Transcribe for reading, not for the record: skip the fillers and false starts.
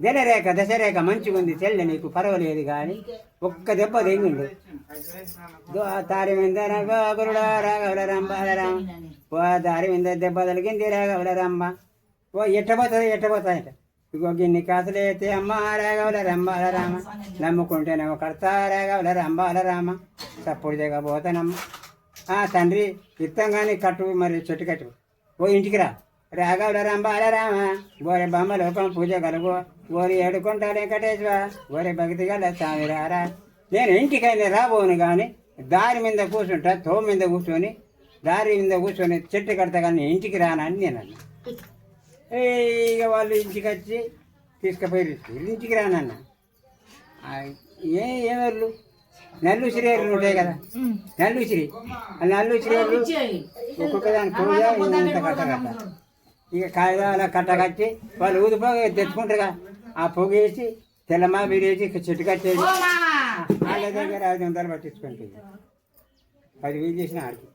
దినరేఖ దశరేఖ మంచిగా ఉంది చెల్లె నీకు పర్వాలేదు కానీ ఒక్క దెబ్బ తెంగిండు దారి మీద గురుడా రాఘవల రంభ రామ ఓ దారి మీద దెబ్బ తలిగింది రాఘవల రంభ ఓ ఎట్టబోతుంది ఇగో గిన్ని కాసులైతే అమ్మ రాఘవల రంభాల రామ నమ్ముకుంటేనేమో కడతా రాఘవల రంభాల రామ తప్పుడు దిగబోతానమ్మ తండ్రి ఇత్తంగాని కట్టు మరి చెట్టు కట్టు ఓ ఇంటికి రా రాఘవల రంభాల రామ ఓరే బొమ్మ లోకం పూజ కలుగు ఓరి ఏడుకుంటా వెంకటేశ్వర ఓరే భక్తి గల స్వామి రారా నేను ఇంటికైనా రాబోను కానీ దారి మీద కూర్చుంటా తో మీద కూర్చొని దారి మీద కూర్చొని చెట్టు కడతా కానీ ఇంటికి రానని నేను అన్నా ఇక వాళ్ళు ఇంటికి వచ్చి తీసుకుపోయి ఇంటికి రానన్న ఏమర్లు నల్లు సిరేర్లు ఉంటాయి కదా నల్లు సిరి నల్లు సిరేర్లు ఒక్కొక్క దాని పూజ ఇంత కట్ట ఇక కాగితాల కట్ట కట్టి వాళ్ళు ఊదిపోగ తెచ్చుకుంటారుగా ఆ పొగ వేసి తెల్లమా విడేసి చెట్టు కట్టేది వాళ్ళ దగ్గర 500 పట్టించుకుంటుంది 10,000 చేసిన ఆడికి